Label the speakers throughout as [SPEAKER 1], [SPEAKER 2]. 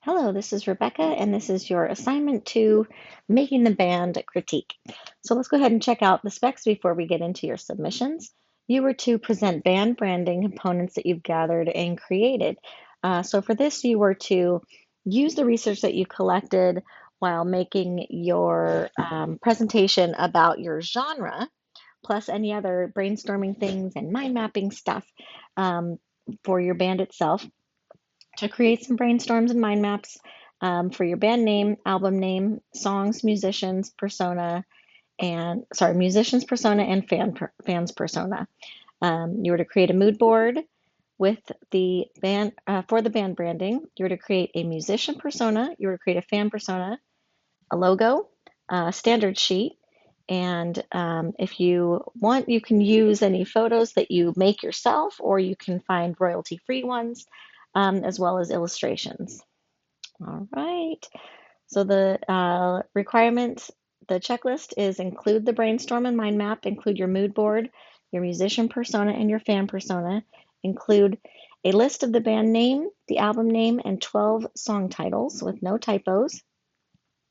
[SPEAKER 1] Hello, this is Rebecca, and this is your assignment to making the band critique. So let's go ahead and check out the specs before we get into your submissions. You were to present band branding components that you've gathered and created. So for this, you were to use the research that you collected while making your presentation about your genre, plus any other brainstorming things and mind mapping stuff um, for your band itself to create some brainstorms and mind maps for your band name, album name, songs, musicians persona and fans persona. You were to create a mood board with the band for the band branding. You were to create a musician persona. You were to create a fan persona, a logo, a standard sheet, and if you want, you can use any photos that you make yourself, or you can find royalty-free ones, as well as illustrations. All right. So the requirements, the checklist is include the brainstorm and mind map, include your mood board, your musician persona, and your fan persona, include a list of the band name, the album name, and 12 song titles with no typos.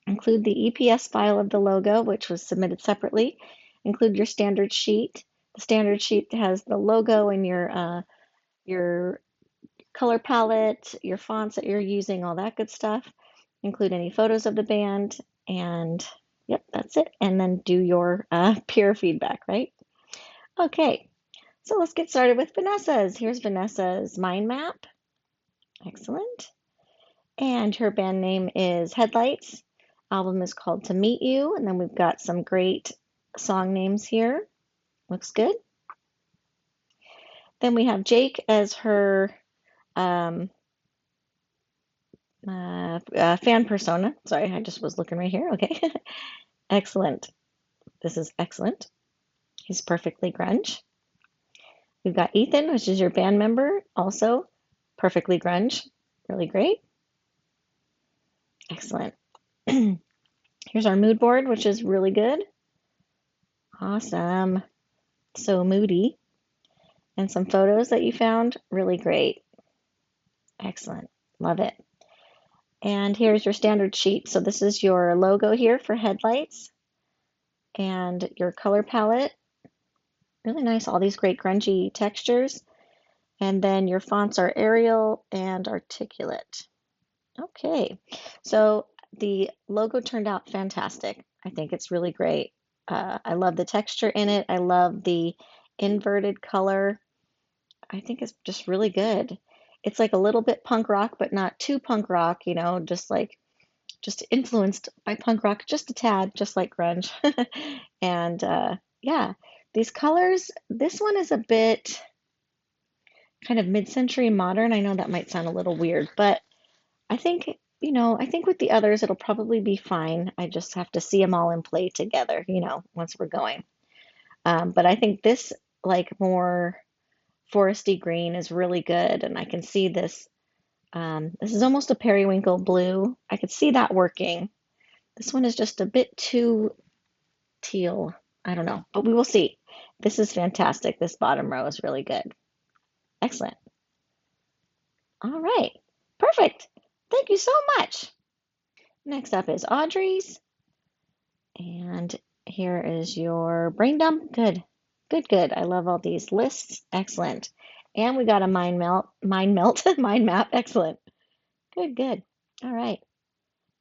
[SPEAKER 1] Include the EPS file of the logo, which was submitted separately. Include your standard sheet. The standard sheet has the logo and your color palette, your fonts that you're using, all that good stuff. Include any photos of the band, and yep, that's it. And then do your peer feedback, right? Okay, so let's get started with Vanessa's. Here's Vanessa's mind map. Excellent. And her band name is Headlights. Album is called To Meet You. And then we've got some great song names here. Looks good. Then we have Jake as her um, fan persona. Sorry, I just was looking right here. Okay. Excellent. This is excellent. He's perfectly grunge. We've got Ethan, which is your band member, also perfectly grunge. Really great. Excellent. Here's our mood board, which is really good. Awesome. So moody. And some photos that you found. Really great. Excellent. Love it. And here's your standard sheet. So this is your logo here for Headlights and your color palette. Really nice. All these great grungy textures. And then your fonts are Arial and Articulate. Okay. So the logo turned out fantastic. I think it's really great. I love the texture in it. I love the inverted color. I think it's just really good. It's like a little bit punk rock, but not too punk rock, just influenced by punk rock, just a tad, just like grunge. And yeah, these colors, this one is a bit kind of mid-century modern. I know that might sound a little weird, but I think, I think with the others, it'll probably be fine. I just have to see them all in play together, once we're going. But I think this, like, more foresty green is really good, and I can see this. This is almost a periwinkle blue. I could see that working. This one is just a bit too teal. I don't know, but we will see. This is fantastic. This bottom row is really good. Excellent. All right. Perfect. Thank you so much. Next up is Audrey's. And here is your brain dump. Good. Good, good. I love all these lists. Excellent. And we got a mind melt, mind map. Excellent. Good, good. All right.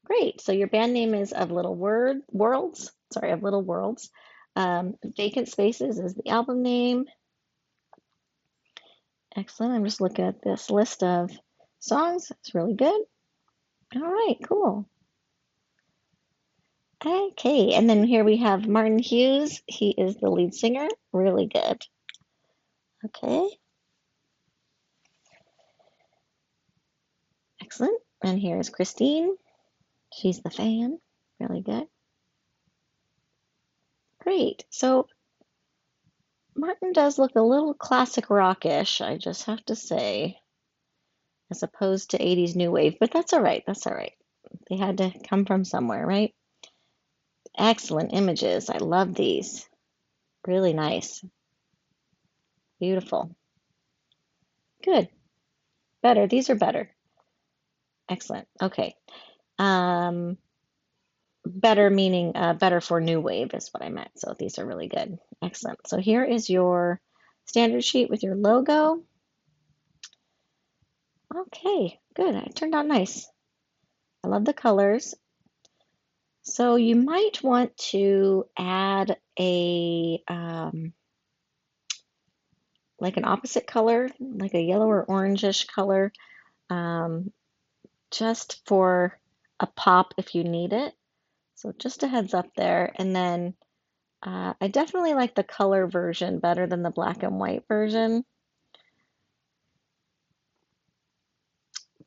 [SPEAKER 1] Great. So your band name is Of Little Worlds. Sorry, Of Little Worlds. Vacant Spaces is the album name. Excellent. I'm just looking at this list of songs. It's really good. All right, cool. Okay, and then here we have Martin Hughes. He is the lead singer. Really good. Okay, excellent. And here's Christine. She's the fan. Really good. Great. So Martin does look a little classic rockish, I just have to say, as opposed to 80s new wave, but that's all right. That's all right. They had to come from somewhere, right? Excellent images. I love these. Really nice. Beautiful. Good. Better. These are better. Excellent. Okay. Um, better meaning better for new wave is what I meant. So these are really good. Excellent. So here is your standard sheet with your logo. Okay, good. It turned out nice. I love the colors. So you might want to add a like an opposite color, like a yellow or orangish color, um, just for a pop if you need it. So just a heads up there. And then I definitely like the color version better than the black and white version,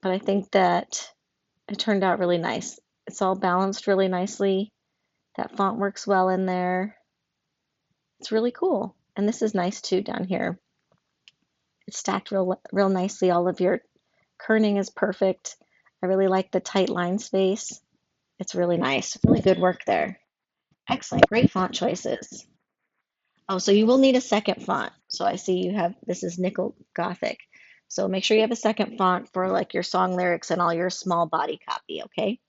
[SPEAKER 1] but I think that it turned out really nice. It's all balanced really nicely. That font works well in there. It's really cool. And this is nice too down here. It's stacked real nicely. All of your kerning is perfect. I really like the tight line space. It's really nice. Really good work there. Excellent. Great font choices. Oh, so you will need a second font. So I see you have, this is Nickel Gothic. So make sure you have a second font for like your song lyrics and all your small body copy, okay?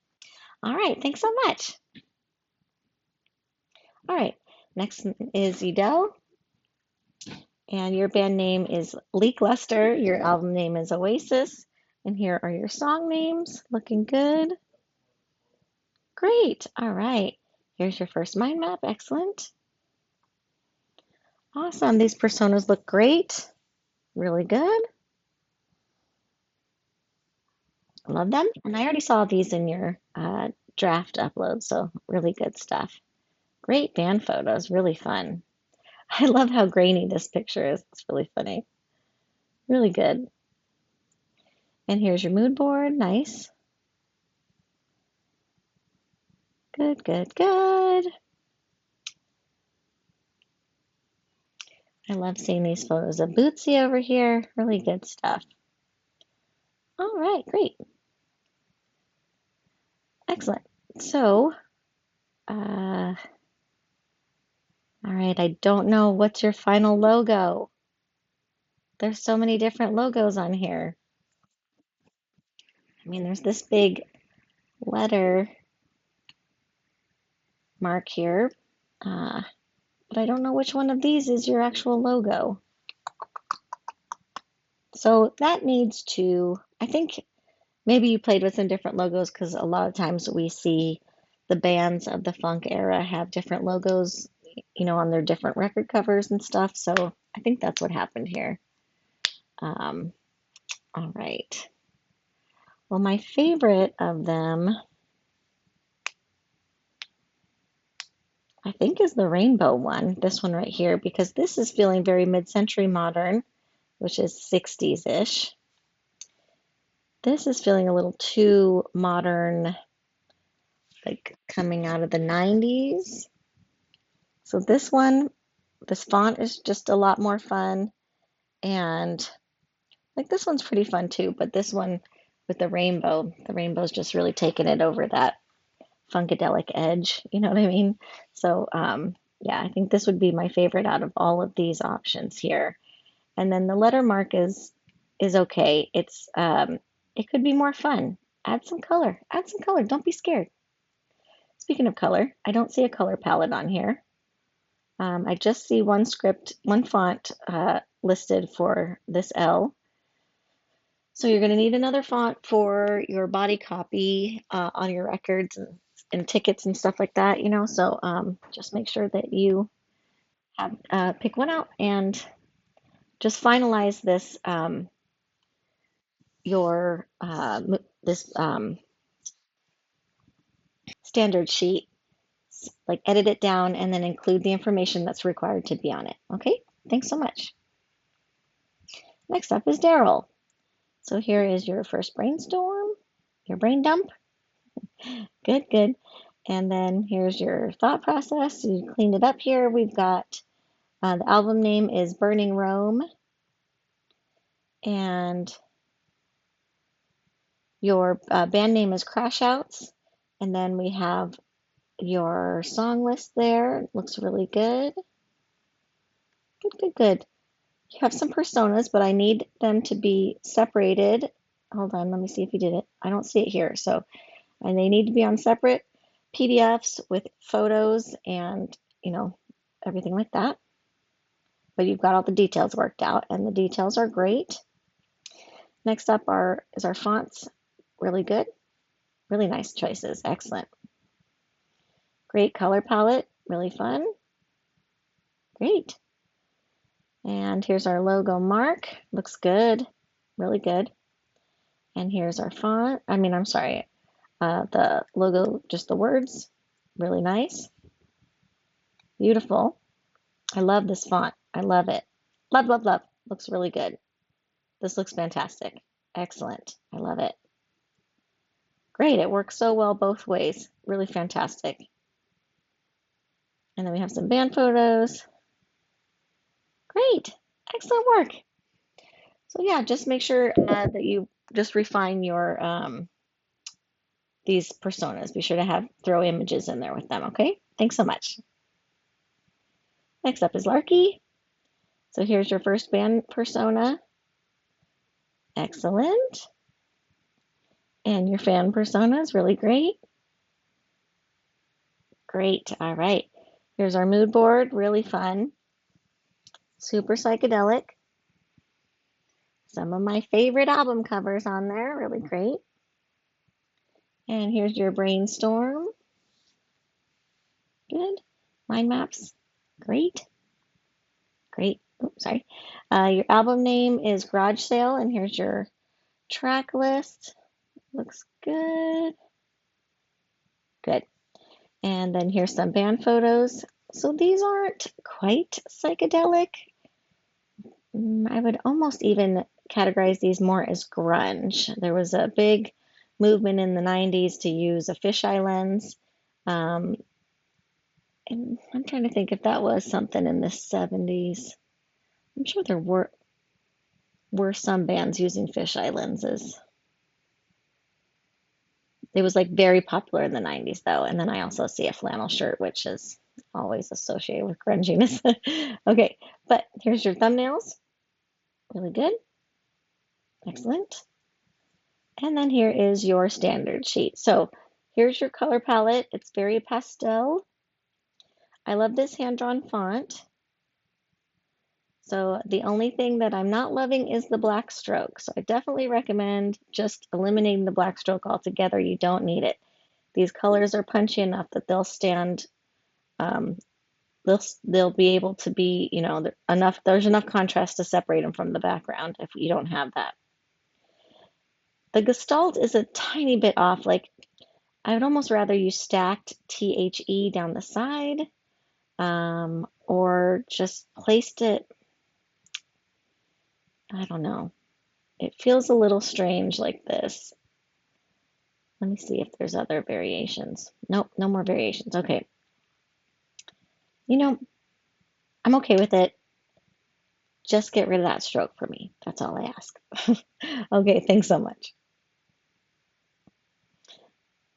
[SPEAKER 1] All right, thanks so much. All right, next is Edel, and your band name is Leak Luster. Your album name is Oasis, and here are your song names. Looking good. Great. All right. Here's your first mind map. Excellent. Awesome. These personas look great. Really good. Love them. And I already saw these in your draft upload, so really good stuff. Great band photos. Really fun. I love how grainy this picture is. It's really funny. Really good. And here's your mood board. Nice. Good, good, good. I love seeing these photos of Bootsy over here. Really good stuff. All right, great. Excellent. So, all right, I don't know what's your final logo. There's so many different logos on here. I mean, there's this big letter mark here, uh, but I don't know which one of these is your actual logo. So that needs to, I think maybe you played with some different logos because a lot of times we see the bands of the funk era have different logos, on their different record covers and stuff. So I think that's what happened here. Um, all right. Well, my favorite of them, I think, is the rainbow one, this one right here, because this is feeling very mid-century modern, which is 60s-ish. This is feeling a little too modern, like coming out of the 90s. So this one, this font is just a lot more fun. And like this one's pretty fun too, but this one with the rainbow's just really taking it over that funkadelic edge. You know what I mean? So yeah, I think this would be my favorite out of all of these options here. And then the letter mark is okay. It could be more fun. Add some color. Add some color. Don't be scared. Speaking of color, I don't see a color palette on here. I just see one font listed for this L. So you're going to need another font for your body copy on your records and tickets and stuff like that, So just make sure that you have pick one out and just finalize this your this standard sheet, like edit it down and then include the information that's required to be on it. Okay, thanks so much. Next up is Daryl. So here is your first brainstorm, your brain dump. Good, good. And then here's your thought process. You cleaned it up here. We've got the album name is Burning Rome, and your band name is Crash Outs. And then we have your song list there. It looks really good. Good, good, good. You have some personas, but I need them to be separated hold on, let me see if you did it. I don't see it here. So, and they need to be on separate PDFs with photos and, you know, everything like that. But you've got all the details worked out, and the details are great. Next up is our fonts. Really good. Really nice choices. Excellent. Great color palette. Really fun. Great. And here's our logo mark. Looks good. Really good. And here's our font. I'm sorry, the logo, just the words. Really nice. Beautiful. I love this font. I love it. Love, love, love. Looks really good. This looks fantastic. Excellent. I love it. Great. It works so well both ways. Really fantastic. And then we have some band photos. Great. Excellent work. So yeah, just make sure that you just refine your these personas. Be sure to throw images in there with them, okay? Thanks so much. Next up is Larky. So here's your first band persona. Excellent. And your fan persona is really great. Great. All right. Here's our mood board. Really fun. Super psychedelic. Some of my favorite album covers on there. Really great. And here's your brainstorm. Good. Mind maps. Great. Great. Oops, sorry. Your album name is Garage Sale, and here's your track list. Looks good. Good. And then here's some band photos. So these aren't quite psychedelic. I would almost even categorize these more as grunge. There was a big movement in the 90s to use a fisheye lens. And I'm trying to think if that was something in the 70s. I'm sure there were some bands using fisheye lenses. It was like very popular in the 90s though. And then I also see a flannel shirt, which is always associated with grunginess. Okay, but here's your thumbnails. Really good. Excellent. And then here is your standard sheet. So here's your color palette. It's very pastel. I love this hand-drawn font. So the only thing that I'm not loving is the black stroke. So I definitely recommend just eliminating the black stroke altogether. You don't need it. These colors are punchy enough that they'll stand, um, they'll be able to be, there's enough contrast to separate them from the background if you don't have that. The gestalt is a tiny bit off. Like I would almost rather you stacked THE down the side, or just placed it, I don't know. It feels a little strange like this. Let me see if there's other variations. Nope, no more variations. Okay. I'm okay with it. Just get rid of that stroke for me. That's all I ask. Okay, thanks so much.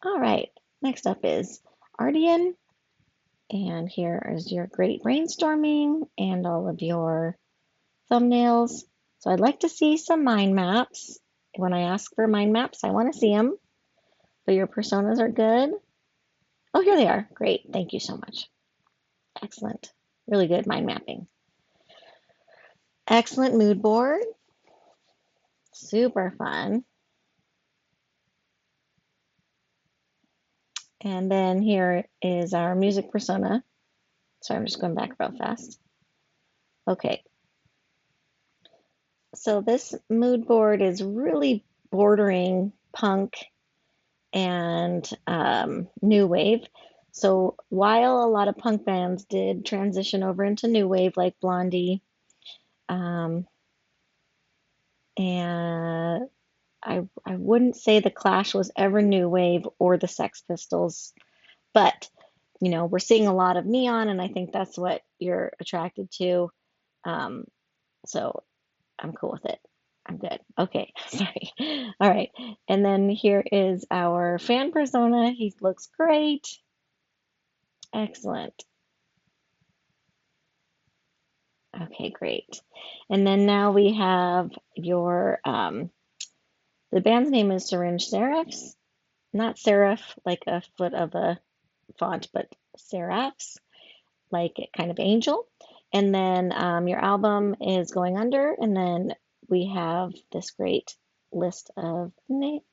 [SPEAKER 1] All right, next up is Ardian. And here is your great brainstorming and all of your thumbnails. So I'd like to see some mind maps. When I ask for mind maps, I want to see them. But your personas are good. Oh, here they are. Great. Thank you so much. Excellent. Really good mind mapping. Excellent mood board. Super fun. And then here is our music persona. Sorry, I'm just going back real fast. Okay. So this mood board is really bordering punk and new wave. So while a lot of punk bands did transition over into new wave, like Blondie, and I wouldn't say the Clash was ever new wave or the Sex Pistols, but we're seeing a lot of neon, and I think that's what you're attracted to. Um, so I'm cool with it. I'm good. Okay, sorry. All right. And then here is our fan persona. He looks great. Excellent. Okay, great. And then now we have your The band's name is Syringe Serifs, not serif like a foot of a font, but serifs, like kind of angel. And then your album is Going Under, and then we have this great list of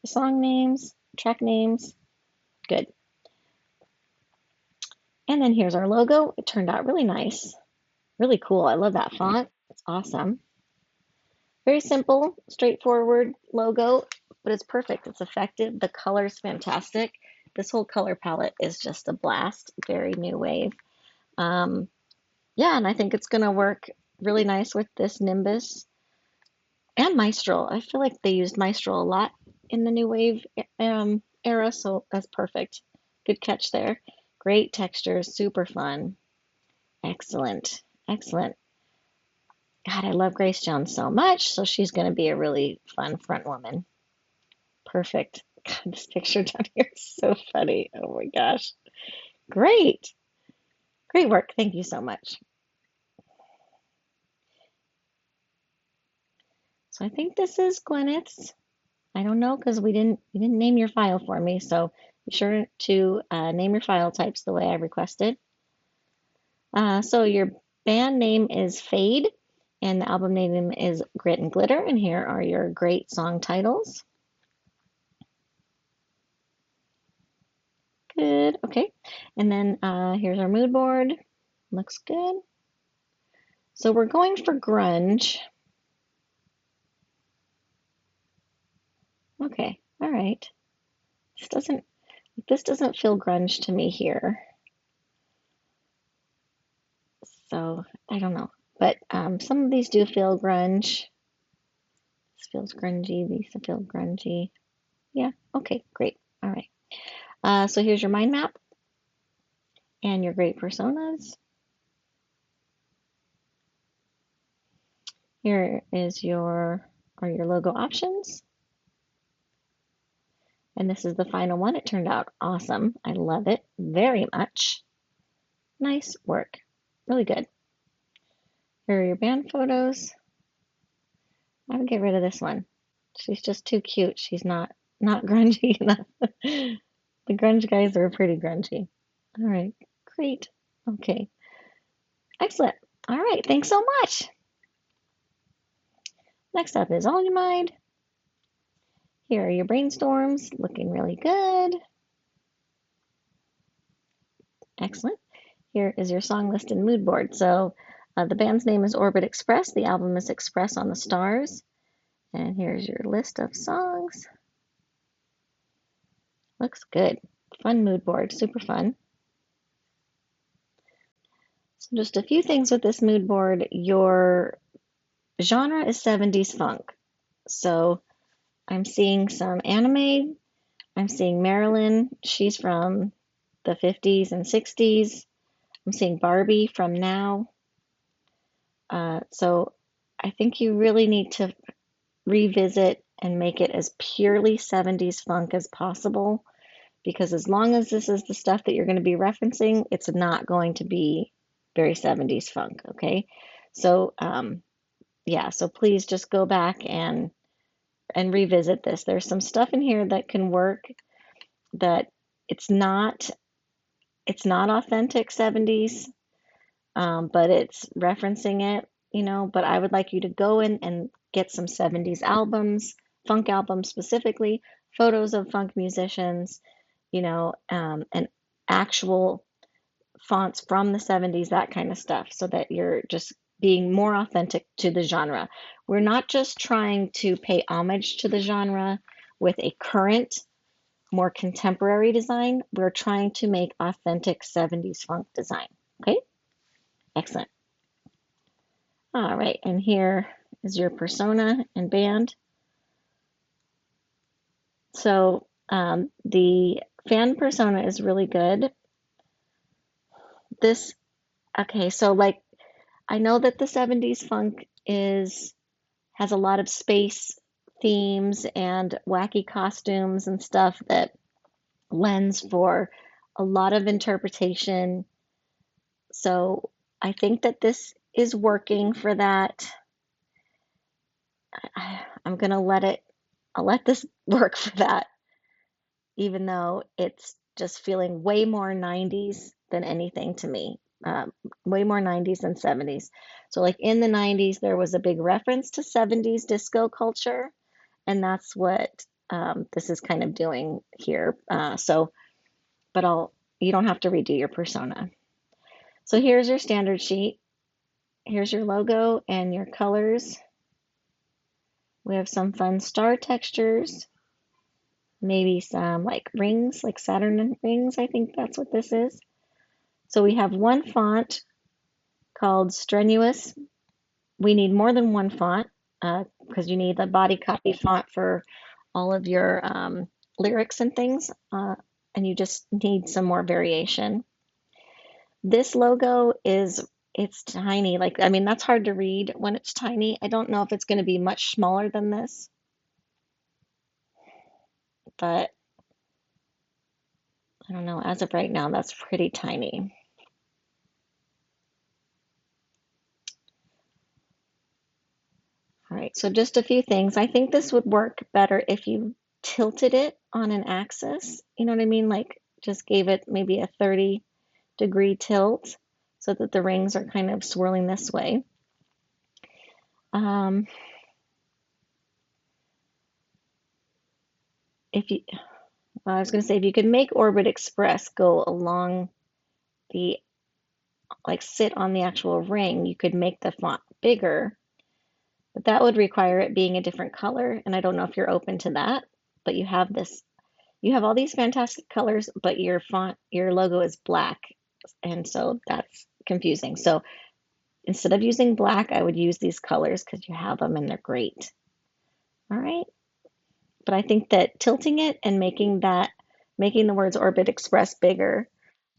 [SPEAKER 1] song names, track names. Good. And then here's our logo. It turned out really nice, really cool. I love that font. It's awesome. Very simple, straightforward logo, but it's perfect. It's effective. The color's fantastic. This whole color palette is just a blast. Very new wave. Yeah, and I think it's going to work really nice with this Nimbus and Maestro. I feel like they used Maestro a lot in the new wave era, so that's perfect. Good catch there. Great textures, super fun. Excellent, excellent. God, I love Grace Jones so much, so she's going to be a really fun front woman. Perfect. God, this picture down here is so funny. Oh my gosh. Great. Great work. Thank you so much. So I think this is Gwyneth's. I don't know because you didn't name your file for me, so be sure to name your file types the way I requested. So your band name is Fade, and the album name is Grit and Glitter, and here are your great song titles. Good, okay. And then here's our mood board. Looks good. So we're going for grunge. Okay, all right. This doesn't feel grunge to me here. So I don't know. But some of these do feel grunge. This feels grungy. These feel grungy. Yeah, okay, great. All right. So here's your mind map and your great personas. Here is your logo options. And this is the final one. It turned out awesome. I love it very much. Nice work. Really good. Here are your band photos. I would get rid of this one. She's just too cute. She's not grungy enough. The grunge guys are pretty grungy. All right, great. Okay, excellent. All right, thanks so much. Next up is All Your Mind. Here are your brainstorms, looking really good. Excellent. Here is your song list and mood board. So the band's name is Orbit Express. The album is Express on the Stars. And here's your list of songs. Looks good. Fun mood board, super fun. So just a few things with this mood board. Your genre is 70s funk. So I'm seeing some anime. I'm seeing Marilyn. She's from the 50s and 60s. I'm seeing Barbie from now. So I think you really need to revisit and make it as purely 70s funk as possible, because as long as this is the stuff that you're going to be referencing, it's not going to be very 70s funk, okay? So yeah, so please just go back and revisit this. There's some stuff in here that can work, that it's not authentic 70s, but it's referencing it, but I would like you to go in and get some 70s albums, funk albums specifically, photos of funk musicians, and actual fonts from the 70s, that kind of stuff, so that you're just being more authentic to the genre. We're not just trying to pay homage to the genre with a current, more contemporary design. We're trying to make authentic 70s funk design. Okay? Excellent. All right, and here is your persona and band. So the fan persona is really good. Okay, so like, I know that the 70s funk has a lot of space themes and wacky costumes and stuff that lends for a lot of interpretation. So I think that this is working for that. I'm going to let it I'll let this work for that, even though it's just feeling way more 90s than anything to me. Way more 90s than 70s. So, like in the 90s, there was a big reference to 70s disco culture, and that's what this is kind of doing here. But you don't have to redo your persona. So here's your standard sheet. Here's your logo and your colors. We have some fun star textures, maybe some like rings, like Saturn rings. I think that's what this is. So we have one font called Strenuous. We need more than one font because you need the body copy font for all of your lyrics and things, and you just need some more variation. This logo it's tiny. Like, I mean, that's hard to read when it's tiny. I don't know if it's going to be much smaller than this, but I don't know. As of right now, that's pretty tiny. All right, so just a few things. I think this would work better if you tilted it on an axis. You know what I mean? Like just gave it maybe a 30-degree tilt so that the rings are kind of swirling this way. Um, if you, I was going to say, if you could make Orbit Express go along the, like sit on the actual ring, you could make the font bigger, but that would require it being a different color. And I don't know if you're open to that, but you have all these fantastic colors, but your logo is black. And so that's confusing. So instead of using black, I would use these colors because you have them and they're great. All right. But I think that tilting it and making the words Orbit Express bigger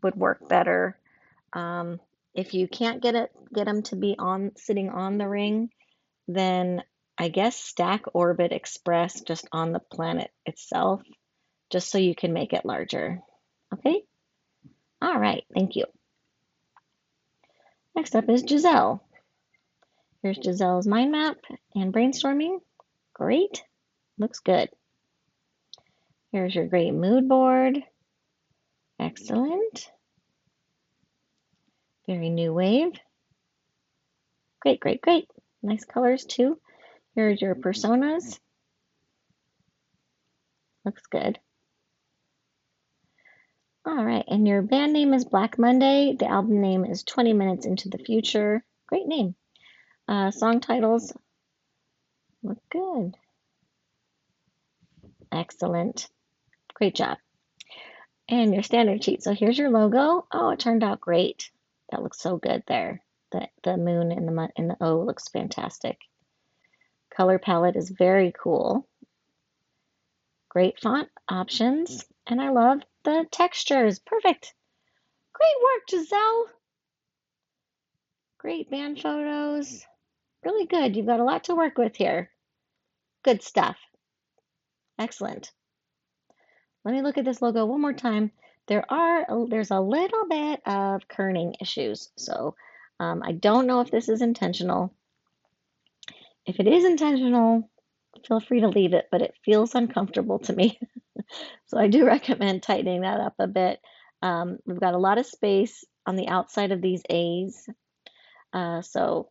[SPEAKER 1] would work better. Um, if you can't get them to be on sitting on the ring, then I guess stack Orbit Express just on the planet itself, just so you can make it larger. Okay? All right, thank you. Next up is Giselle. Here's Giselle's mind map and brainstorming. Great. Looks good. Here's your great mood board. Excellent. Very new wave. Great, great, great. Nice colors too. Here's your personas. Looks good. All right, and your band name is Black Monday. The album name is 20 Minutes into the Future. Great name. Song titles look good. Excellent. Great job. And your standard sheet. So here's your logo. Oh, it turned out great. That looks so good there. The moon and the O looks fantastic. Color palette is very cool. Great font options. And I love the textures. Perfect. Great work, Giselle. Great band photos. Really good. You've got a lot to work with here. Good stuff. Excellent. Let me look at this logo one more time. There's a little bit of kerning issues. So I don't know if this is intentional. If it is intentional, feel free to leave it, but it feels uncomfortable to me. So I do recommend tightening that up a bit. We've got a lot of space on the outside of these A's. So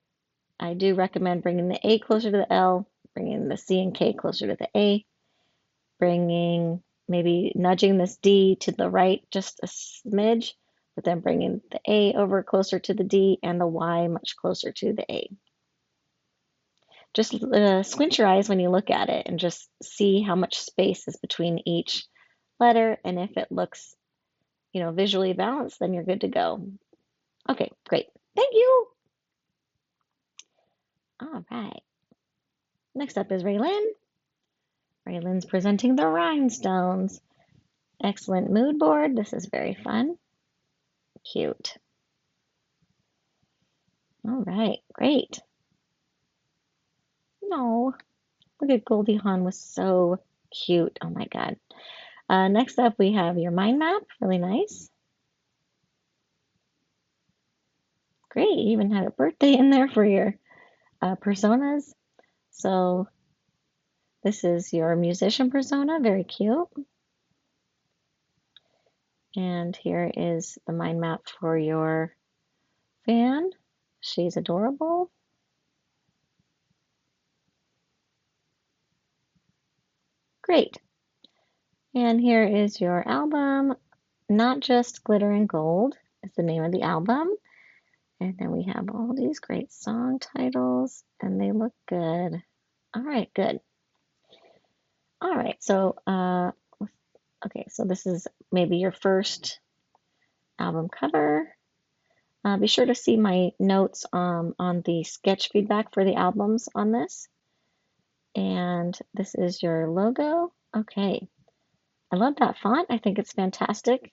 [SPEAKER 1] I do recommend bringing the A closer to the L, bringing the C and K closer to the A, maybe nudging this D to the right just a smidge, but then bringing the A over closer to the D and the Y much closer to the A. Just squint your eyes when you look at it and just see how much space is between each letter. And if it looks, visually balanced, then you're good to go. Okay, great. Thank you. All right. Next up is Raylyn. Raylyn's presenting the rhinestones. Excellent mood board. This is very fun. Cute. All right, great. No, look at Goldie Hawn was so cute. Oh my God. Next up, we have your mind map. Really nice. Great. You even had a birthday in there for your personas. So This is your musician persona, very cute. And here is the mind map for your fan. She's adorable. Great. And here is your album. Not Just Glitter and Gold is the name of the album. And then we have all these great song titles, and they look good. All right, good. All right, so okay, so this is maybe your first album cover. Be sure to see my notes on the sketch feedback for the albums on this. And this is your logo. Okay, I love that font. I think it's fantastic.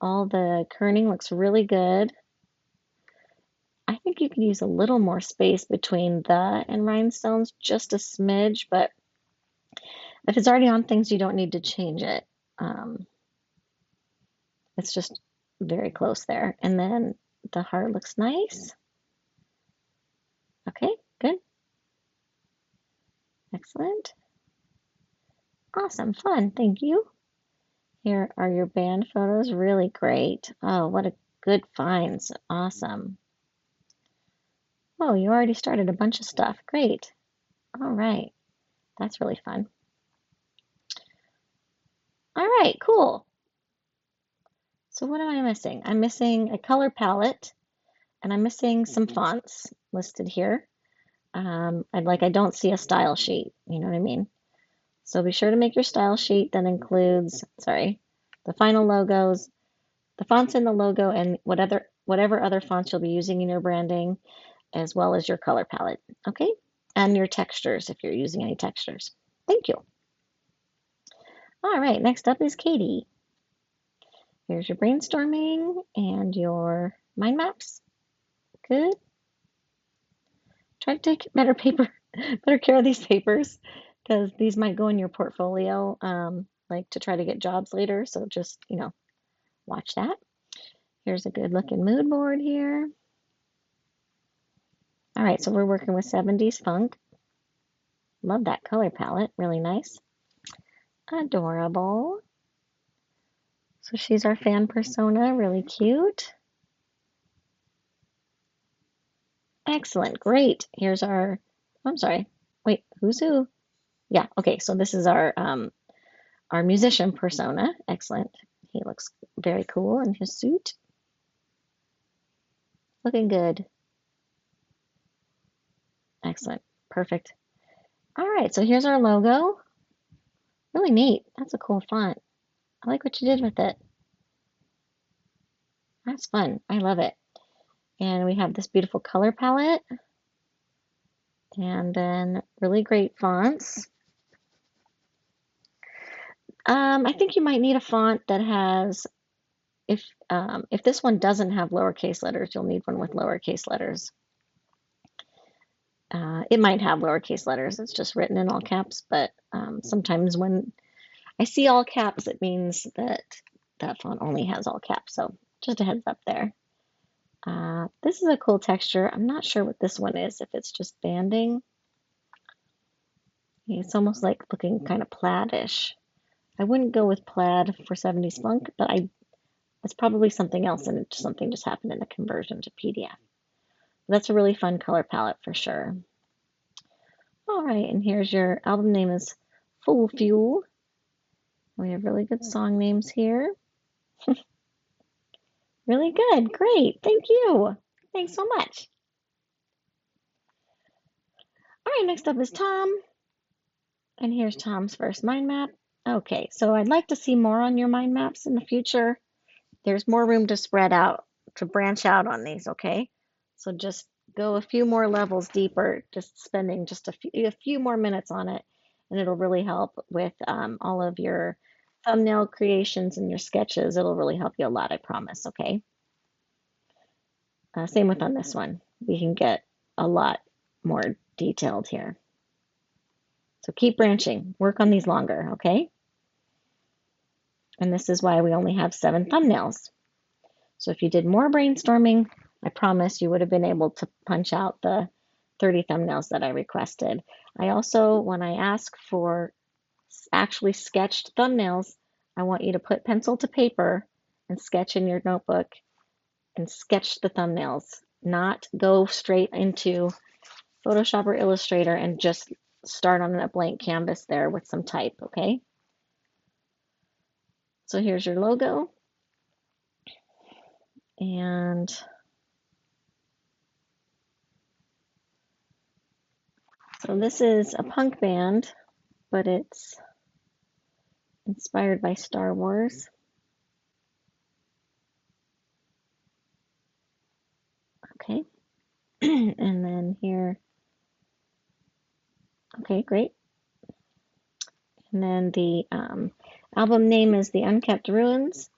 [SPEAKER 1] All the kerning looks really good. I think you can use a little more space between the and rhinestones, just a smidge, but if it's already on things, you don't need to change it. It's just very close there. And then the heart looks nice. Okay, good. Excellent. Awesome, fun, thank you. Here are your band photos, really great. Oh, what a good finds, awesome. Oh, you already started a bunch of stuff, great. All right, that's really fun. All right, cool. So what am I missing? I'm missing a color palette and I'm missing some fonts listed here. I don't see a style sheet, you know what I mean? So be sure to make your style sheet that includes, the final logos, the fonts in the logo, and whatever other fonts you'll be using in your branding, as well as your color palette, okay? And your textures if you're using any textures. Thank you. All right, next up is Katie. Here's your brainstorming and your mind maps. Good. Try to take better care of these papers because these might go in your portfolio, like to try to get jobs later. So just, watch that. Here's a good looking mood board here. All right, so we're working with 70s funk. Love that color palette, really nice. Adorable. So she's our fan persona, really cute. Excellent, great. Here's our, I'm sorry, wait, who's who? Yeah, okay, so this is our musician persona. Excellent. He looks very cool in his suit. Looking good. Excellent. Perfect. All right, so here's our logo. Really neat. That's a cool font. I like what you did with it. That's fun. I love it. And we have this beautiful color palette. And then really great fonts. I think you might need a font that has, if this one doesn't have lowercase letters, you'll need one with lowercase letters. It might have lowercase letters. It's just written in all caps, but sometimes when I see all caps, it means that that font only has all caps. So just a heads up there. This is a cool texture. I'm not sure what this one is, if it's just banding. It's almost like looking kind of plaid-ish. I wouldn't go with plaid for 70s funk, but it's probably something else and something just happened in the conversion to PDF. That's a really fun color palette for sure. All right, and here's your album name is Full Fuel. We have really good song names here. Really good, great, thank you. Thanks so much. All right, next up is Tom. And here's Tom's first mind map. Okay, so I'd like to see more on your mind maps in the future. There's more room to spread out, to branch out on these, okay? So just go a few more levels deeper, just spending just a few more minutes on it, and it'll really help with all of your thumbnail creations and your sketches. It'll really help you a lot, I promise, okay? Same with on this one. We can get a lot more detailed here. So keep branching, work on these longer, okay? And this is why we only have 7 thumbnails. So if you did more brainstorming, I promise you would have been able to punch out the 30 thumbnails that I requested. I also, when I ask for actually sketched thumbnails, I want you to put pencil to paper and sketch in your notebook and sketch the thumbnails, not go straight into Photoshop or Illustrator and just start on a blank canvas there with some type, okay? So here's your logo. And so this is a punk band, but it's inspired by Star Wars. Okay. And then here, okay, great. And then the album name is The Unkept Ruins.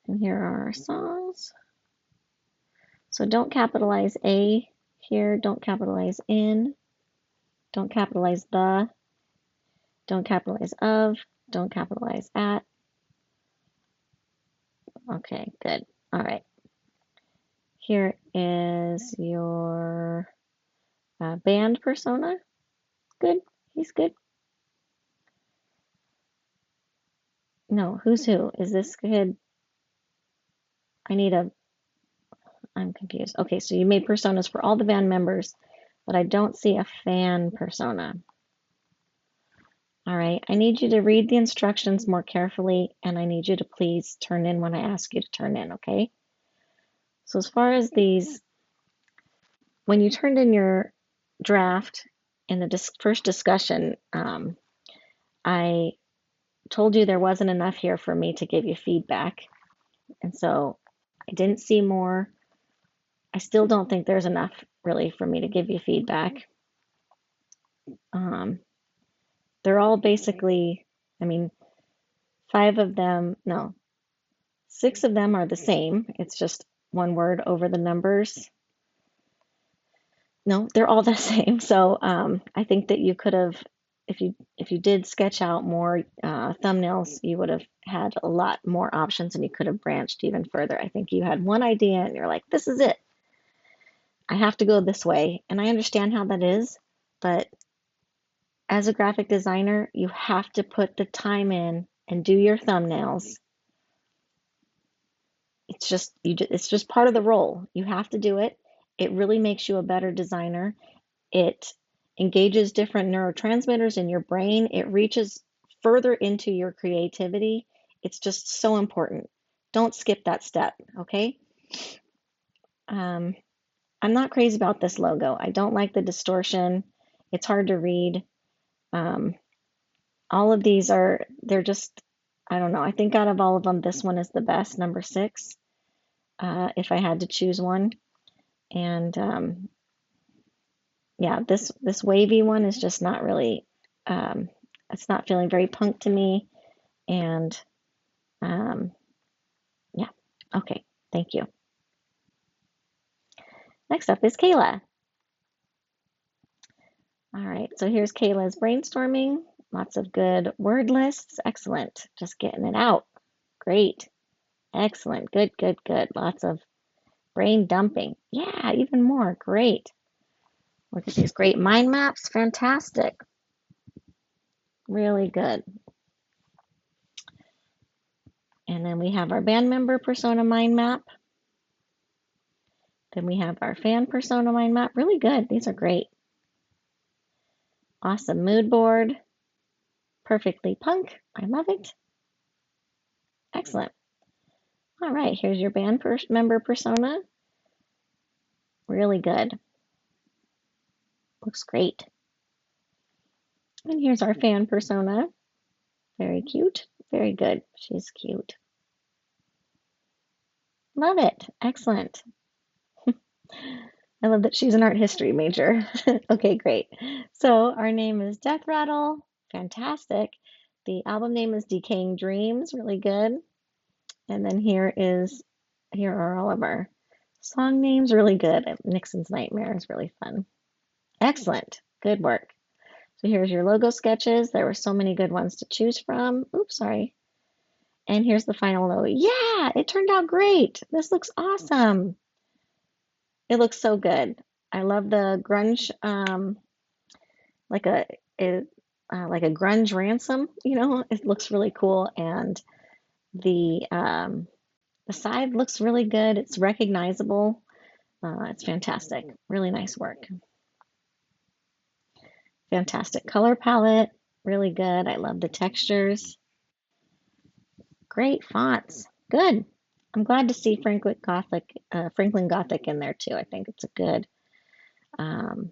[SPEAKER 1] And here are our songs. So don't capitalize A here, don't capitalize in, don't capitalize the, don't capitalize of, don't capitalize at. Okay, good. All right. Here is your band persona. Good. He's good. No, who's who? Is this kid? I'm confused. Okay, so you made personas for all the band members, but I don't see a fan persona. All right, I need you to read the instructions more carefully, and I need you to please turn in when I ask you to turn in, okay? So as far as these, when you turned in your draft in the first discussion, I told you there wasn't enough here for me to give you feedback. And so I didn't see more. I still don't think there's enough really for me to give you feedback. They're all basically, I mean, 6 of them are the same. It's just one word over the numbers. No, they're all the same. So I think that you could have, if you did sketch out more thumbnails, you would have had a lot more options and you could have branched even further. I think you had one idea and you're like, this is it. I have to go this way. And I understand how that is, but as a graphic designer, you have to put the time in and do your thumbnails. It's just part of the role. You have to do it. It really makes you a better designer. It engages different neurotransmitters in your brain. It reaches further into your creativity. It's just so important. Don't skip that step, okay? I'm not crazy about this logo. I don't like the distortion. It's hard to read. All of these they're just, I don't know. I think out of all of them, this one is the best, number 6, if I had to choose one. And yeah, this wavy one is just not really, it's not feeling very punk to me. And yeah, okay, thank you. Next up is Kayla. All right, so here's Kayla's brainstorming. Lots of good word lists. Excellent. Just getting it out. Great. Excellent. Good, good, good. Lots of brain dumping. Yeah, even more. Great. Look at these great mind maps. Fantastic. Really good. And then we have our band member persona mind map. Then we have our fan persona mind map. Really good. These are great. Awesome mood board. Perfectly punk. I love it. Excellent. All right, here's your band member persona. Really good. Looks great. And here's our fan persona. Very cute. Very good. She's cute. Love it. Excellent. I love that she's an art history major. Okay, great. So our name is Death Rattle. Fantastic. The album name is Decaying Dreams. Really good. And then here are all of our song names. Really good. Nixon's Nightmare is really fun. Excellent. Good work. So here's your logo sketches. There were so many good ones to choose from. Oops, sorry. And here's the final logo. Yeah, it turned out great. This looks awesome. It looks so good. I love the grunge, like a, it, like a grunge ransom, you know, it looks really cool. And the side looks really good. It's recognizable. It's fantastic. Really nice work. Fantastic color palette. Really good. I love the textures. Great fonts. Good. I'm glad to see Franklin Gothic in there too. I think it's um,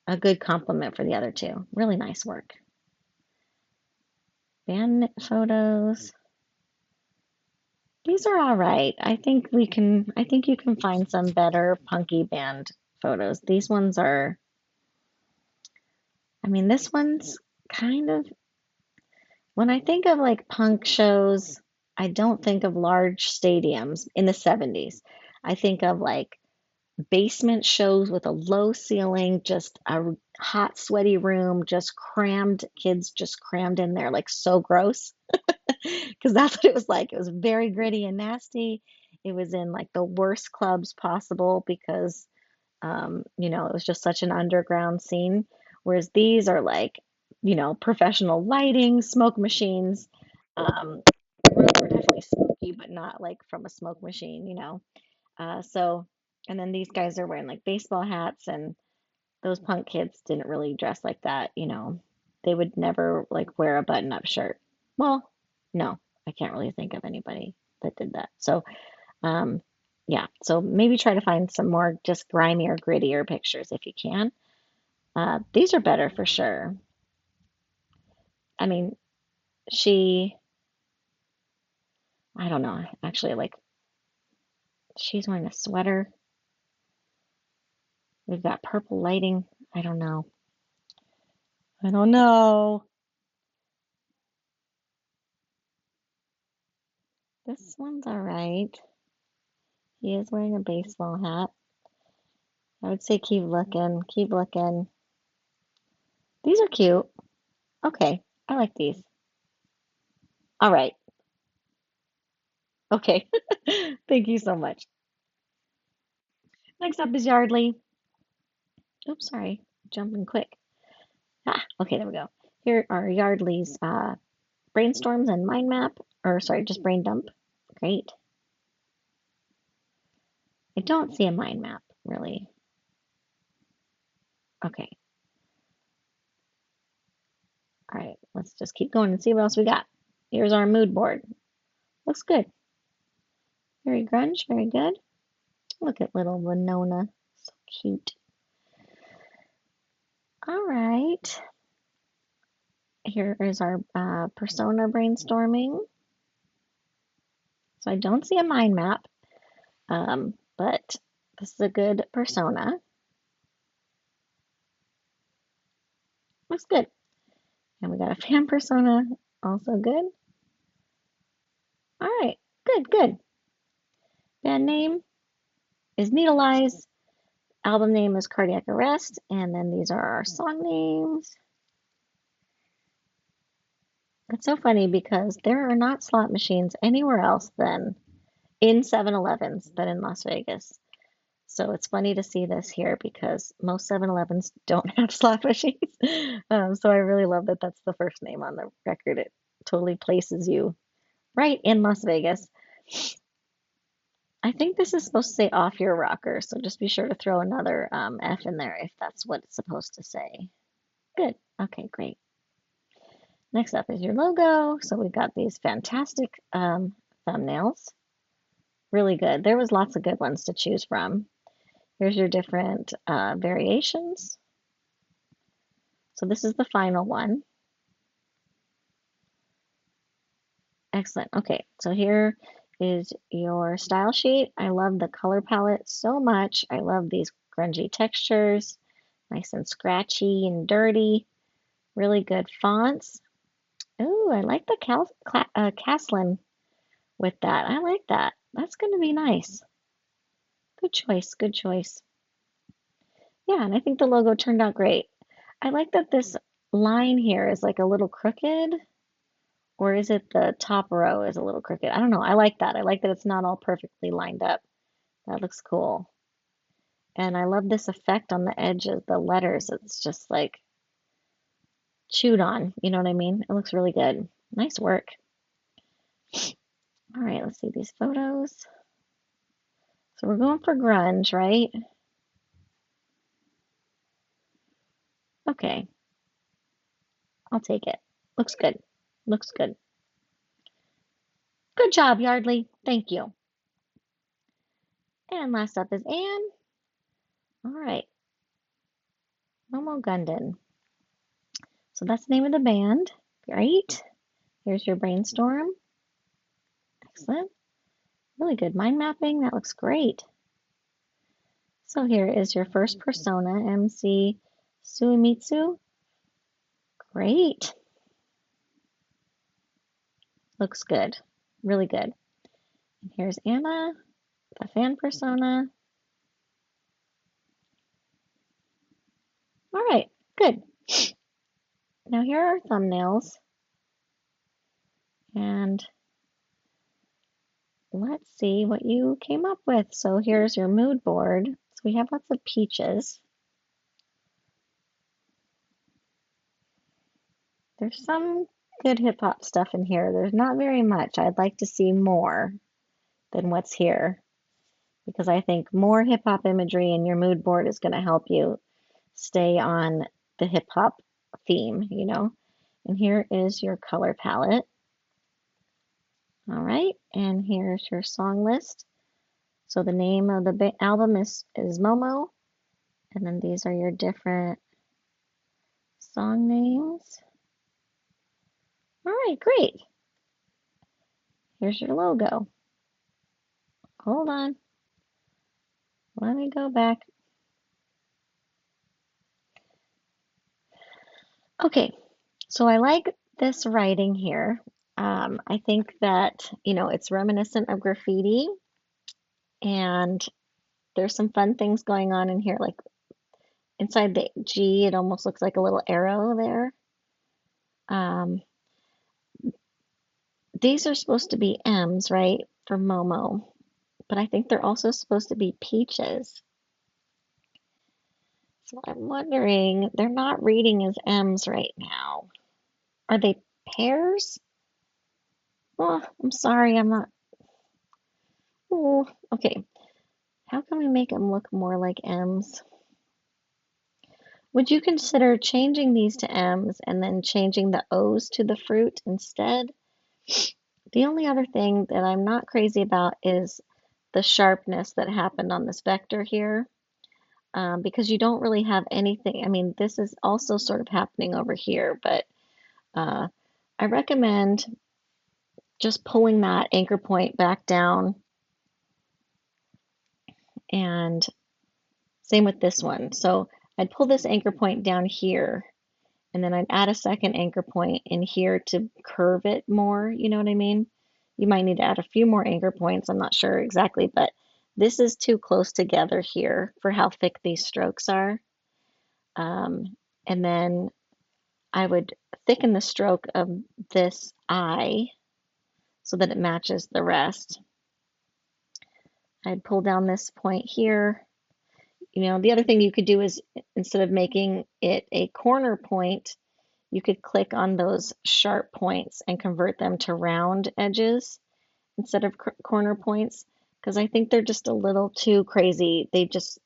[SPEAKER 1] a good compliment for the other two. Really nice work. Band photos. These are all right. I think you can find some better punky band photos. These ones are, I mean, this one's kind of, when I think of like punk shows, I don't think of large stadiums in the 70s. I think of like basement shows with a low ceiling, just a hot, sweaty room, just crammed, kids just crammed in there, like so gross. Because that's what it was like. It was very gritty and nasty. It was in like the worst clubs possible because, you know, it was just such an underground scene. Whereas these are like, you know, professional lighting, smoke machines. The rooms were definitely smoky, but not like from a smoke machine, you know. So, and then these guys are wearing like baseball hats, and those punk kids didn't really dress like that, you know. They would never like wear a button-up shirt. Well, no, I can't really think of anybody that did that. So, um, yeah, so maybe try to find some more just grimier, grittier pictures if you can. These are better for sure. I mean, she, I don't know, actually, like she's wearing a sweater. We've got purple lighting. I don't know. I don't know. This one's all right. He is wearing a baseball hat. I would say keep looking, keep looking. These are cute. Okay, I like these. All right. Okay. Thank you so much. Next up is Yardley. Oops, sorry. Jumping quick. Ah, okay, there we go. Here are Yardley's brainstorms and mind map, or sorry, just brain dump. Great. I don't see a mind map, really. Okay. All right, let's just keep going and see what else we got. Here's our mood board. Looks good. Very grunge, very good. Look at little Winona. So cute. All right. Here is our persona brainstorming. So I don't see a mind map, but this is a good persona. Looks good. And we got a fan persona, also good. All right, good, good. Band name is Needle Eyes. Album name is Cardiac Arrest. And then these are our song names. It's so funny because there are not slot machines anywhere else than in 7-Elevens than in Las Vegas. So it's funny to see this here because most 7-Elevens don't have slot machines. So I really love that that's the first name on the record. It totally places you right in Las Vegas. I think this is supposed to say off your rocker, so just be sure to throw another F in there if that's what it's supposed to say. Good. Okay, great. Next up is your logo. So we've got these fantastic thumbnails. Really good. There was lots of good ones to choose from. Here's your different variations. So this is the final one. Excellent. Okay, so here is your style sheet. I love the color palette so much. I love these grungy textures, nice and scratchy and dirty. Really good fonts. Ooh, I like the Caslin with that. I like that. That's going to be nice. Good choice. Good choice. Yeah, and I think the logo turned out great. I like that this line here is like a little crooked, or is it the top row is a little crooked? I don't know. I like that. I like that it's not all perfectly lined up. That looks cool. And I love this effect on the edge of the letters. It's just like chewed on, you know what I mean? It looks really good. Nice work. All right, let's see these photos. So we're going for grunge, right? Okay, I'll take it. Looks good. Looks good. Good job, Yardley. Thank you. And last up is Anne. All right, Momo Gundon. So that's the name of the band. Great. Here's your brainstorm. Excellent. Really good mind mapping. That looks great. So here is your first persona, MC Suimitsu. Great. Looks good. Really good. And here's Anna, the fan persona. All right, good. Now here are our thumbnails. And let's see what you came up with. So here's your mood board. So we have lots of peaches. There's some good hip hop stuff in here. There's not very much. I'd like to see more than what's here because I think more hip hop imagery in your mood board is going to help you stay on the hip hop theme, you know. And here is your color palette. All right, and here's your song list. So the name of the album is Momo, and then these are your different song names. All right, great. Here's your logo. Hold on. Let me go back. Okay, so I like this writing here. I think that, you know, it's reminiscent of graffiti, and there's some fun things going on in here. Like inside the G, it almost looks like a little arrow there. Um, these are supposed to be M's, right, for Momo, but I think they're also supposed to be peaches. So I'm wondering, they're not reading as M's right now. Are they pears? Oh, I'm sorry, I'm not. Oh, okay. How can we make them look more like M's? Would you consider changing these to M's and then changing the O's to the fruit instead? The only other thing that I'm not crazy about is the sharpness that happened on this vector here, because you don't really have anything. I mean, this is also sort of happening over here, but uh, I recommend just pulling that anchor point back down, and same with this one. So I'd pull this anchor point down here, and then I'd add a second anchor point in here to curve it more, you know what I mean? You might need to add a few more anchor points, I'm not sure exactly, but this is too close together here for how thick these strokes are. And then I would thicken the stroke of this I so that it matches the rest. I'd pull down this point here. You know, the other thing you could do is instead of making it a corner point, you could click on those sharp points and convert them to round edges instead of corner points, because I think they're just a little too crazy. They just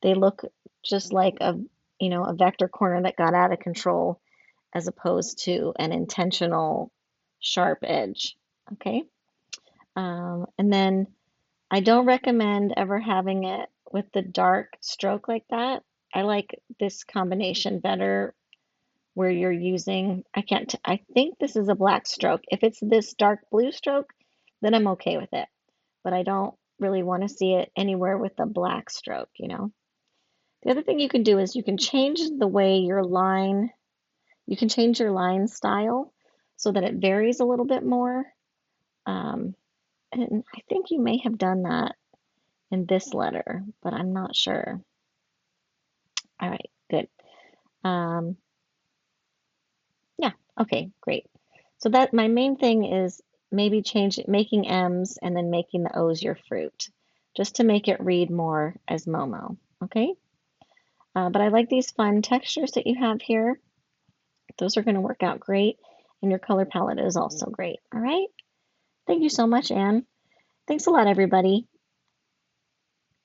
[SPEAKER 1] they look just like a, you know, a vector corner that got out of control as opposed to an intentional sharp edge. Okay. And then I don't recommend ever having it with the dark stroke like that. I like this combination better where you're using, I think this is a black stroke. If it's this dark blue stroke, then I'm okay with it. But I don't really want to see it anywhere with a black stroke, you know. The other thing you can do is you can change the way you can change your line style so that it varies a little bit more. Um, and I think you may have done that in this letter, but I'm not sure. All right, good. Um, yeah, okay, great. So that my main thing is maybe making M's and then making the O's your fruit. just to make it read more as Momo, okay? But I like these fun textures that you have here. Those are going to work out great, and your color palette is also great, all right? Thank you so much, Anne. Thanks a lot, everybody.